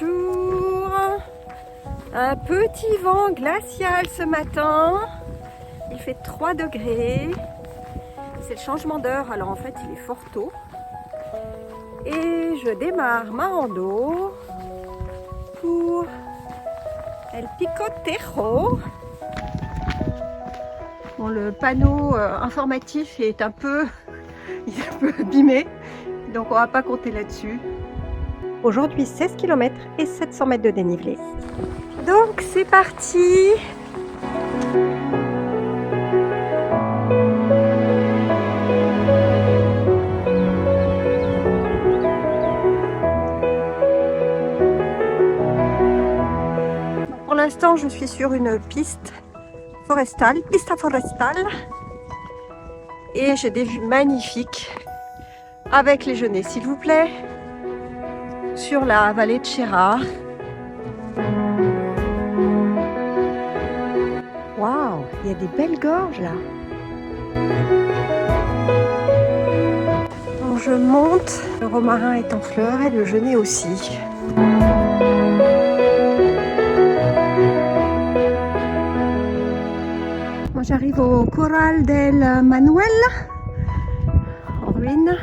Bonjour. Un petit vent glacial ce matin. Il fait 3 degrés. C'est le changement d'heure, alors en fait il est fort tôt. Et je démarre ma rando pour El Pico Tejo. Bon, le panneau informatif est un peu abîmé, donc on va pas compter là-dessus. Aujourd'hui 16 km et 700 mètres de dénivelé. Donc c'est parti! Pour l'instant je suis sur une piste forestale, pista forestale, et j'ai des vues magnifiques avec les genêts, s'il vous plaît, sur la vallée de Chera. Waouh, il y a des belles gorges là. Donc je monte, le romarin est en fleurs et le genêt aussi. Moi j'arrive au Corral del Manuel, en ruine.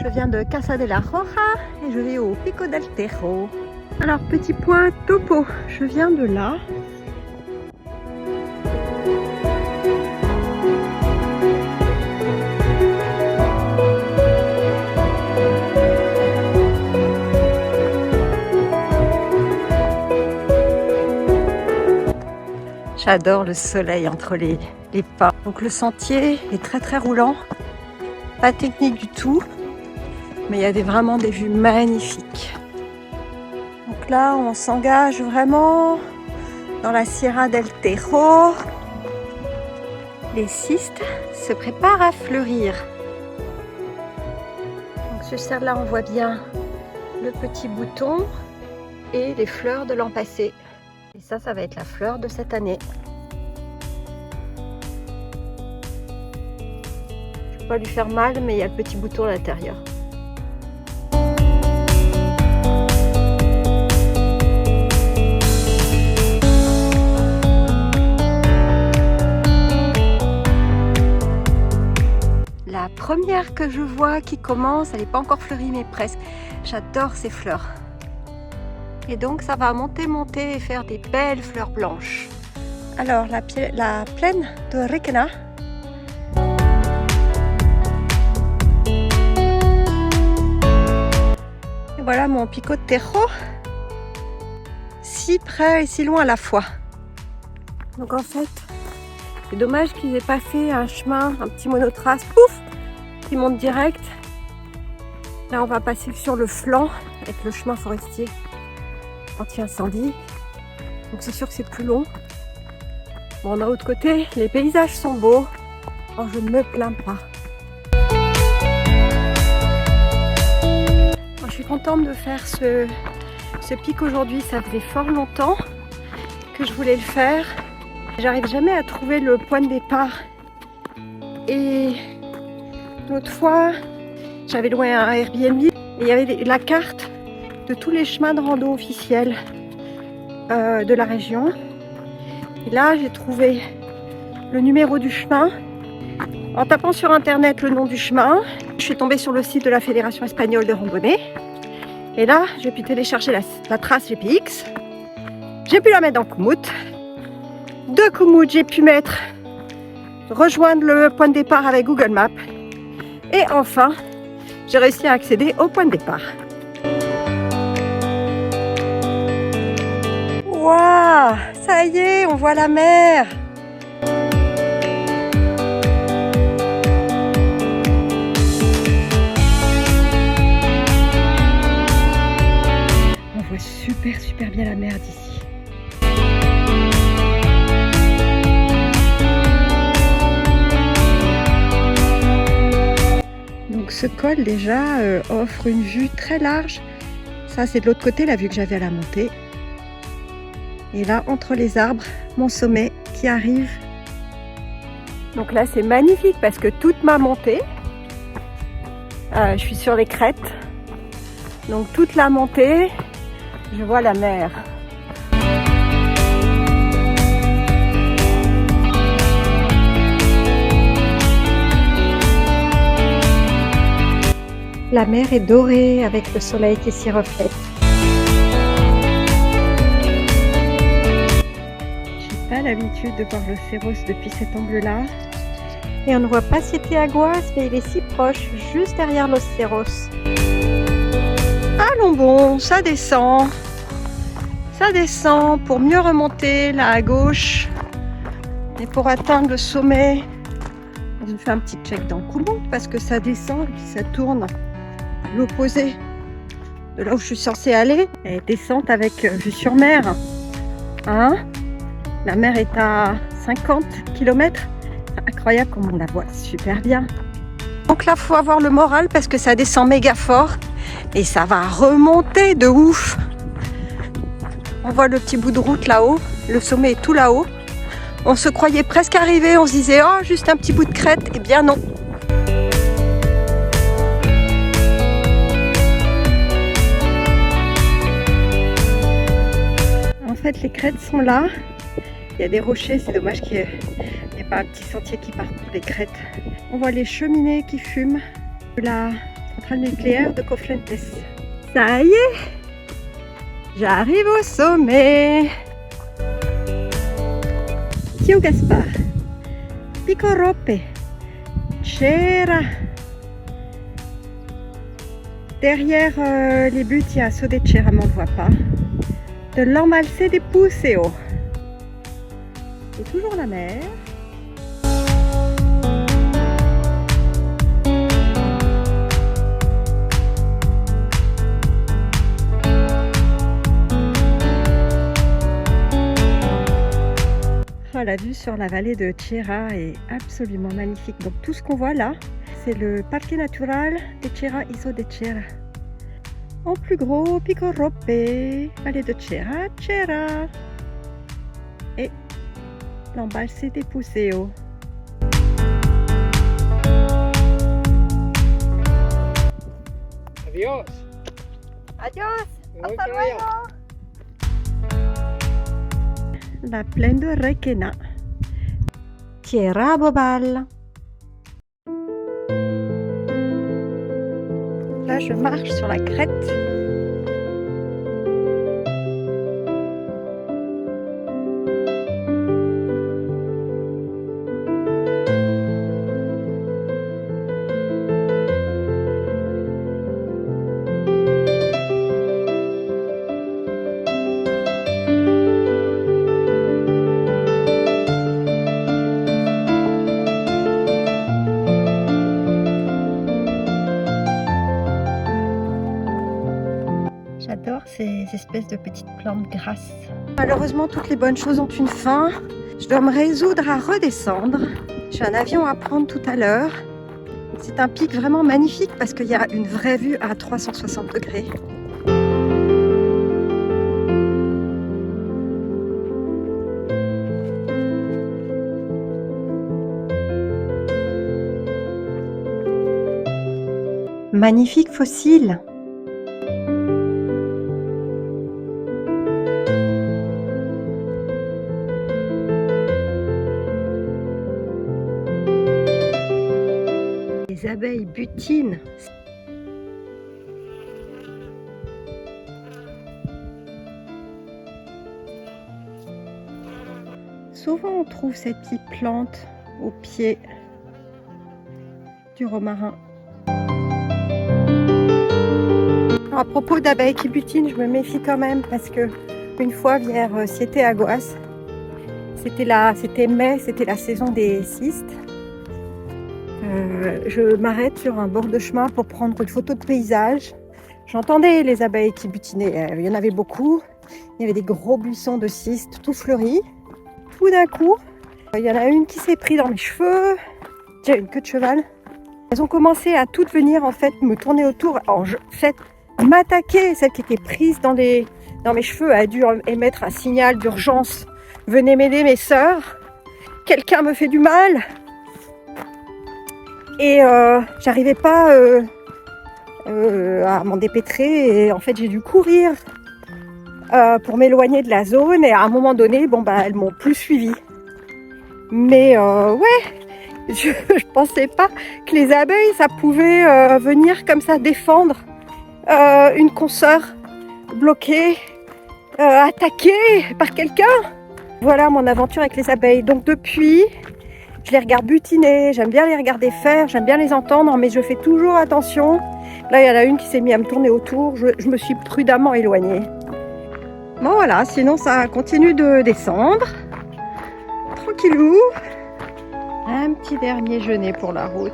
Je viens de Casa de la Roja et je vais au Pico del Tejo. Alors petit point topo, je viens de là. J'adore le soleil entre les pas. Donc le sentier est très roulant, pas technique du tout, mais il y a vraiment des vues magnifiques. Donc là on s'engage vraiment dans la Sierra del Tejo. Les cistes se préparent à fleurir. Donc sur celle-là on voit bien le petit bouton et les fleurs de l'an passé. Et ça va être la fleur de cette année. Je ne vais pas lui faire mal, mais il y a le petit bouton à l'intérieur. La première que je vois qui commence, elle n'est pas encore fleurie, mais presque. J'adore ces fleurs. Et donc ça va monter et faire des belles fleurs blanches. Alors la plaine de Requena. Et voilà mon Pico Tejo. Si près et si loin à la fois. Donc en fait, c'est dommage qu'ils aient pas fait un chemin, un petit monotrace, pouf, qui monte direct. Là on va passer sur le flanc avec le chemin forestier anti-incendie, donc c'est sûr que c'est plus long. Bon, d'un autre côté, les paysages sont beaux, alors je ne me plains pas. Alors, je suis contente de faire ce pic aujourd'hui, ça faisait fort longtemps que je voulais le faire. J'arrive jamais à trouver le point de départ. Et l'autre fois, j'avais loué un Airbnb et il y avait la carte de tous les chemins de rando officiels de la région. Et là j'ai trouvé le numéro du chemin en tapant sur internet le nom du chemin. Je suis tombée sur le site de la Fédération espagnole de randonnée et là j'ai pu télécharger la trace GPX. J'ai pu la mettre dans Komoot. De Komoot j'ai pu rejoindre le point de départ avec Google Maps et enfin j'ai réussi à accéder au point de départ. Waouh, ça y est, on voit la mer. On voit super bien la mer d'ici. Donc ce col déjà offre une vue très large. Ça c'est de l'autre côté la vue que j'avais à la montée. Et là, entre les arbres, mon sommet qui arrive. Donc là, c'est magnifique parce que toute ma montée, je suis sur les crêtes. Donc toute la montée, Je vois la mer. La mer est dorée avec le soleil qui s'y reflète. J'ai pas l'habitude de voir le Cerros depuis cet angle-là. Et on ne voit pas Siete Aguas, mais il est si proche, juste derrière Los Cerros. Allons bon, ça descend. Ça descend pour mieux remonter là à gauche. Et pour atteindre le sommet, je fais un petit check dans Koumou parce que ça descend et puis ça tourne à l'opposé de là où je suis censée aller. Et descente avec vue sur mer. Hein? La mer est à 50 km. C'est incroyable comme on la voit super bien. Donc là, il faut avoir le moral parce que ça descend méga fort et ça va remonter de ouf. On voit le petit bout de route là-haut. Le sommet est tout là-haut. On se croyait presque arrivé. On se disait, oh, juste un petit bout de crête. Eh bien non. En fait, les crêtes sont là. Il y a des rochers. C'est dommage qu'il n'y ait pas un petit sentier qui parcourt les crêtes. On voit les cheminées qui fument de la centrale nucléaire de Cofrentes. Ça y est, j'arrive au sommet. Tio Gaspar, Pico Roppe, Cera. Derrière les buttes, il y a Saut de Cera, mais on ne le voit pas. De l'Embalse de Puseo. Et toujours la mer. La vue sur la vallée de Cera est absolument magnifique. Donc tout ce qu'on voit là, c'est le Parque Natural de Cera Iso de Cera. En plus gros, Pico Roppe, vallée de Cera, Cera. Et l'Embalse de Puseo. Adiós. Adiós. Hasta luego. La plaine de Requena. Tierra Bobal. Là, je marche sur la crête. J'adore ces espèces de petites plantes grasses. Malheureusement, toutes les bonnes choses ont une fin. Je dois me résoudre à redescendre. J'ai un avion à prendre tout à l'heure. C'est un pic vraiment magnifique parce qu'il y a une vraie vue à 360 degrés. Magnifique fossile. Les abeilles butinent. Souvent on trouve ces petites plantes au pied du romarin. Alors, à propos d'abeilles qui butinent, je me méfie quand même parce que une fois vers Siete Aguas, c'était mai, c'était la saison des cystes. Je m'arrête sur un bord de chemin pour prendre une photo de paysage. J'entendais les abeilles qui butinaient, il y en avait beaucoup. Il y avait des gros buissons de cystes tout fleuris. Tout d'un coup, il y en a une qui s'est prise dans mes cheveux. J'ai une queue de cheval. Elles ont commencé à toutes venir en fait me tourner autour. En fait, m'attaquer. Celle qui était prise dans mes cheveux a dû émettre un signal d'urgence. Venez m'aider mes sœurs. Quelqu'un me fait du mal. Et j'arrivais pas à m'en dépêtrer et en fait j'ai dû courir pour m'éloigner de la zone. Et à un moment donné, bon, bah, elles m'ont plus suivi. Mais ouais, je pensais pas que les abeilles, ça pouvait venir comme ça défendre une consoeur bloquée, attaquée par quelqu'un. Voilà mon aventure avec les abeilles. Donc depuis, je les regarde butiner, j'aime bien les regarder faire, j'aime bien les entendre, mais je fais toujours attention. Là, il y en a une qui s'est mise à me tourner autour, je me suis prudemment éloignée. Bon voilà, sinon ça continue de descendre. Tranquillou. Un petit dernier jeûner pour la route.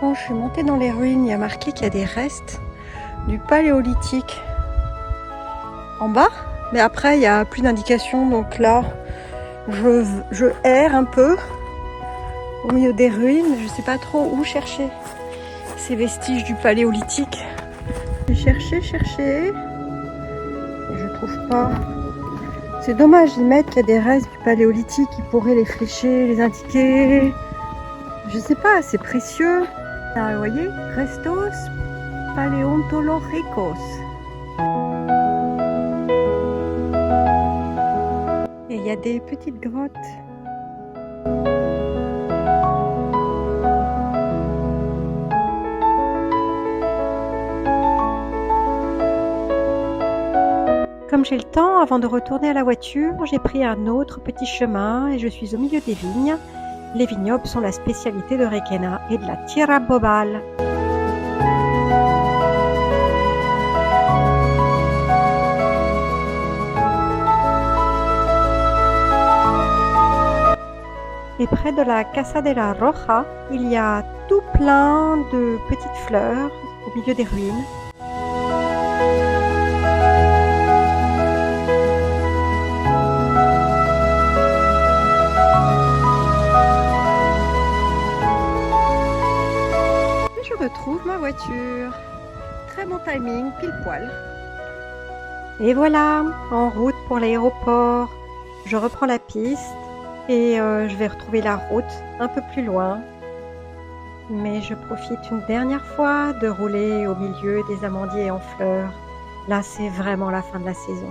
Bon, je suis montée dans les ruines, il y a marqué qu'il y a des restes du paléolithique en bas, mais après il n'y a plus d'indication, donc là je erre un peu au milieu des ruines, je sais pas trop où chercher ces vestiges du paléolithique. J'ai cherché, et je trouve pas. C'est dommage, ils mettent qu'il y a des restes du paléolithique, ils pourraient les flécher, les indiquer. Je sais pas, c'est précieux. Là, vous voyez, restos paleontológicos. Et il y a des petites grottes. Comme j'ai le temps, avant de retourner à la voiture, j'ai pris un autre petit chemin et je suis au milieu des vignes. Les vignobles sont la spécialité de Requena et de la Tierra Bobal. Et près de la Casa de la Roja, il y a tout plein de petites fleurs au milieu des ruines. Je retrouve ma voiture. Très bon timing, pile poil. Et voilà, en route pour l'aéroport. Je reprends la piste et je vais retrouver la route un peu plus loin. Mais je profite une dernière fois de rouler au milieu des amandiers en fleurs. Là, c'est vraiment la fin de la saison.